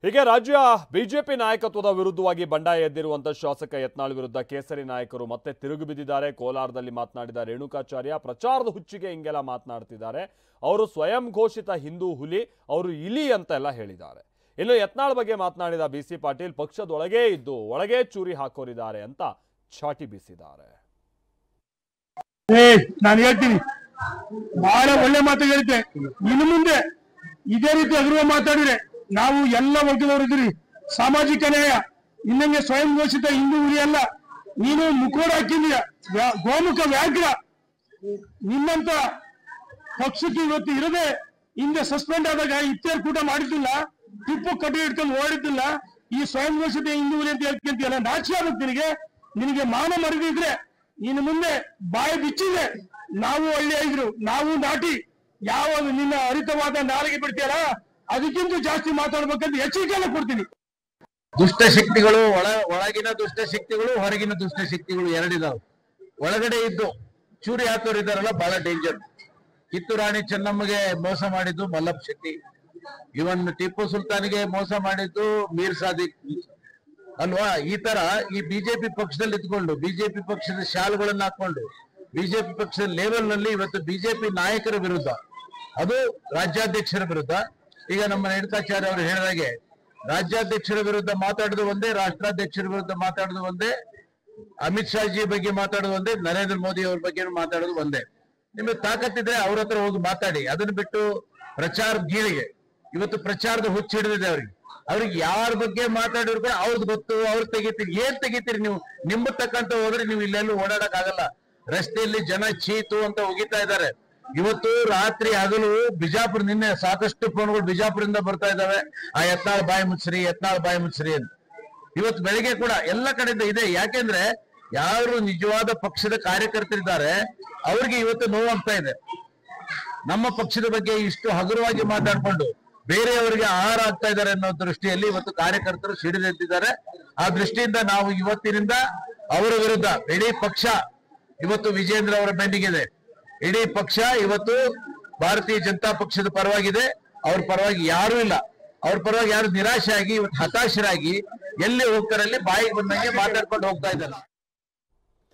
ಹೀಗೆ ರಾಜ್ಯ ಬಿಜೆಪಿ ನಾಯಕತ್ವದ ವಿರುದ್ಧವಾಗಿ ಬಂಡಾಯ ಎದ್ದಿರುವಂತ ಶಾಸಕ ಯತ್ನಾಳ್ ವಿರುದ್ಧ ಕೇಸರಿ ನಾಯಕರು ಮತ್ತೆ ತಿರುಗಿ ಬಿದ್ದಿದ್ದಾರೆ. ಕೋಲಾರದಲ್ಲಿ ಮಾತನಾಡಿದ ರೇಣುಕಾಚಾರ್ಯ ಪ್ರಚಾರದ ಹುಚ್ಚಿಗೆ ಹಿಂಗೆಲ್ಲ ಮಾತನಾಡ್ತಿದ್ದಾರೆ. ಅವರು ಸ್ವಯಂ ಘೋಷಿತ ಹಿಂದೂ ಹುಲಿ, ಅವರು ಇಲಿ ಅಂತ ಎಲ್ಲ ಹೇಳಿದ್ದಾರೆ. ಇನ್ನು ಯತ್ನಾಳ್ ಬಗ್ಗೆ ಮಾತನಾಡಿದ ಬಿಸಿ ಪಾಟೀಲ್ ಪಕ್ಷದೊಳಗೇ ಇದ್ದು ಒಳಗೆ ಚೂರಿ ಹಾಕೋರಿದ್ದಾರೆ ಅಂತ ಚಾಟಿ ಬೀಸಿದ್ದಾರೆ. ನಾನು ಹೇಳ್ತೀನಿ, ಬಹಳ ಒಳ್ಳೆ ಮಾತು ಹೇಳಿದ್ದೆ. ಇನ್ನು ಮುಂದೆ ಇದೇ ರೀತಿ ಅಗರ್ವ ಮಾತಾಡಿದ್ರೆ ನಾವು ಎಲ್ಲ ವರ್ಗದವರಿದ್ದೀರಿ. ಸಾಮಾಜಿಕ ನ್ಯಾಯ ಇನ್ನಂಗೆ ಸ್ವಯಂ ಘೋಷಿತ ಹಿಂದೂ ಹುಲಿ ಅಲ್ಲ. ನೀನು ಮುಖೋಡ ಹಾಕಿದೀಯ, ಗೋಮುಖ ವ್ಯಾಘ್ರ. ನಿನ್ನಂತ ಪಕ್ಷಕ್ಕೆ ಇವತ್ತು ಇರದೆ ಹಿಂದೆ ಸಸ್ಪೆಂಡ್ ಆದಾಗ ಇತ್ಯರ್ ಕೂಟ ಮಾಡಿದ್ದಿಲ್ಲ, ಟಿಪ್ಪು ಕಟ್ಟಿ ಇಟ್ಕೊಂಡು ಓಡಿದ್ದಿಲ್ಲ. ಈ ಸ್ವಯಂ ಘೋಷಿತ ಹಿಂದೂ ಹುಲಿ ಅಂತ ಹೇಳ್ಕೊಂತೀಯಲ್ಲ, ನಾಚಿಕೆ ಆಗುತ್ತೆ ನಿನಗೆ ಮಾನ ಮರೆದಿದ್ರೆ ನೀನು ಮುಂದೆ ಬಾಯಿ ಬಿಚ್ಚಿದೆ. ನಾವು ಹಳ್ಳಿಯಾಗಿದ್ರು, ನಾವು ನಾಟಿ, ಯಾವ ನಿನ್ನ ಹರಿತವಾದ ನಾಲಿಗೆ ಬಿಡ್ತೀಯಲ್ಲ ಅದಕ್ಕಿಂತ ಜಾಸ್ತಿ ಮಾತಾಡ್ಬೇಕಂತ ಎಚ್ಚರಿಕೆಯನ್ನು ಕೊಡ್ತೀನಿ. ದುಷ್ಟಶಕ್ತಿಗಳು ಒಳಗಿನ ದುಷ್ಟಶಕ್ತಿಗಳು, ಹೊರಗಿನ ದುಷ್ಟಶಕ್ತಿಗಳು ಎರಡಿದಾವೆ. ಒಳಗಡೆ ಇದ್ದು ಚೂರಿ ಹಾಕೋರಿದ್ದಾರಲ್ಲ, ಬಹಳ ಡೇಂಜರ್. ಕಿತ್ತೂರು ರಾಣಿ ಚೆನ್ನಮ್ಮಗೆ ಮೋಸ ಮಾಡಿದ್ದು ಮಲ್ಲಪ್ಪ ಶೆಟ್ಟಿ, ಇವನ್ ಟಿಪ್ಪು ಸುಲ್ತಾನ್ಗೆ ಮೋಸ ಮಾಡಿದ್ದು ಮೀರ್ ಸಾದಿಕ್ ಅಲ್ವಾ? ಈ ತರ ಈ ಬಿಜೆಪಿ ಪಕ್ಷದಲ್ಲಿ ಇದ್ಕೊಂಡು, ಬಿಜೆಪಿ ಪಕ್ಷದ ಶಾಲ್ಗಳನ್ನ ಹಾಕೊಂಡು, ಬಿಜೆಪಿ ಪಕ್ಷದ ಲೆವೆಲ್ ನಲ್ಲಿ ಇವತ್ತು ಬಿಜೆಪಿ ನಾಯಕರ ವಿರುದ್ಧ, ಅದು ರಾಜ್ಯಾಧ್ಯಕ್ಷರ ವಿರುದ್ಧ. ಈಗ ನಮ್ಮ ರೇಣುಕಾಚಾರ್ಯ ಅವರು ಹೇಳಿದಾಗೆ ರಾಜ್ಯಾಧ್ಯಕ್ಷರ ವಿರುದ್ಧ ಮಾತಾಡೋದು ಒಂದೇ, ರಾಷ್ಟ್ರಾಧ್ಯಕ್ಷರ ವಿರುದ್ಧ ಮಾತಾಡೋದು ಒಂದೇ, ಅಮಿತ್ ಶಾ ಜಿ ಬಗ್ಗೆ ಮಾತಾಡೋದು ಒಂದೇ, ನರೇಂದ್ರ ಮೋದಿ ಅವ್ರ ಬಗ್ಗೆ ಮಾತಾಡೋದು ಒಂದೇ. ನಿಮಗೆ ತಾಕತ್ತಿದ್ರೆ ಅವ್ರ ಹತ್ರ ಹೋಗಿ ಮಾತಾಡಿ. ಅದನ್ನ ಬಿಟ್ಟು ಪ್ರಚಾರ ಗೀಳಿಗೆ, ಇವತ್ತು ಪ್ರಚಾರದ ಹುಚ್ಚ ಹಿಡಿದಿದೆ ಅವ್ರಿಗೆ ಯಾರ ಬಗ್ಗೆ ಮಾತಾಡಿದ್ರು ಕೂಡ ಅವ್ರದ್ದು ಗೊತ್ತು, ಅವ್ರು ತೆಗಿತೀರಿ. ಏನ್ ತೆಗಿತೀರಿ ನೀವು? ನಿಮ್ಮ ತಕ್ಕಂತ ಹೋದ್ರೆ ನೀವು ಇಲ್ಲೆಲ್ಲೂ ಓಡಾಡಕ್ ಆಗಲ್ಲ. ರಸ್ತೆಯಲ್ಲಿ ಜನ ಚೀತು ಅಂತ ಹೋಗಿತಾ ಇದ್ದಾರೆ. ಇವತ್ತು ರಾತ್ರಿ ಹಗಲು ಬಿಜಾಪುರ, ನಿನ್ನೆ ಸಾಕಷ್ಟು ಫೋನ್ಗಳು ಬಿಜಾಪುರದಿಂದ ಬರ್ತಾ ಇದಾವೆ, ಆ ಯತ್ನಾಳ್ ಬಾಯಿ ಮುಚ್ಚ್ರಿ, ಯತ್ನಾಳ್ ಬಾಯಿ ಮುಚ್ಚ್ರಿ ಅಂತ. ಇವತ್ತು ಬೆಳಿಗ್ಗೆ ಕೂಡ ಎಲ್ಲ ಕಡೆಯಿಂದ ಇದೆ. ಯಾಕೆಂದ್ರೆ ಯಾರು ನಿಜವಾದ ಪಕ್ಷದ ಕಾರ್ಯಕರ್ತರಿದ್ದಾರೆ ಅವ್ರಿಗೆ ಇವತ್ತು ನೋವಾಗ್ತಾ ಇದೆ. ನಮ್ಮ ಪಕ್ಷದ ಬಗ್ಗೆ ಇಷ್ಟು ಹಗುರವಾಗಿ ಮಾತಾಡ್ಕೊಂಡು ಬೇರೆಯವರಿಗೆ ಆಹಾರ ಆಗ್ತಾ ಇದ್ದಾರೆ ಅನ್ನೋ ದೃಷ್ಟಿಯಲ್ಲಿ ಇವತ್ತು ಕಾರ್ಯಕರ್ತರು ಸಿಡಿದೆದ್ದಿದ್ದಾರೆ. ಆ ದೃಷ್ಟಿಯಿಂದ ನಾವು ಇವತ್ತಿನಿಂದ ಅವರ ವಿರುದ್ಧ ಇಡೀ ಪಕ್ಷ ಇವತ್ತು ವಿಜೇಂದ್ರ ಅವರ ಬೆನ್ನಿಗಿದೆ. ಇಡೀ ಪಕ್ಷ ಇವತ್ತು ಭಾರತೀಯ ಜನತಾ ಪಕ್ಷದ ಪರವಾಗಿದೆ. ಅವ್ರ ಪರವಾಗಿ ಯಾರೂ ಇಲ್ಲ. ಅವ್ರ ಪರವಾಗಿ ಯಾರು ನಿರಾಶೆ ಆಗಿ ಇವತ್ತು ಹತಾಶರಾಗಿ ಎಲ್ಲಿ ಹೋಗ್ತಾರಲ್ಲಿ ಬಾಯಿಗೆ ಬಂದಂಗೆ ಮಾತಾಡ್ಕೊಂಡು ಹೋಗ್ತಾ ಇದ್ದಾರೆ.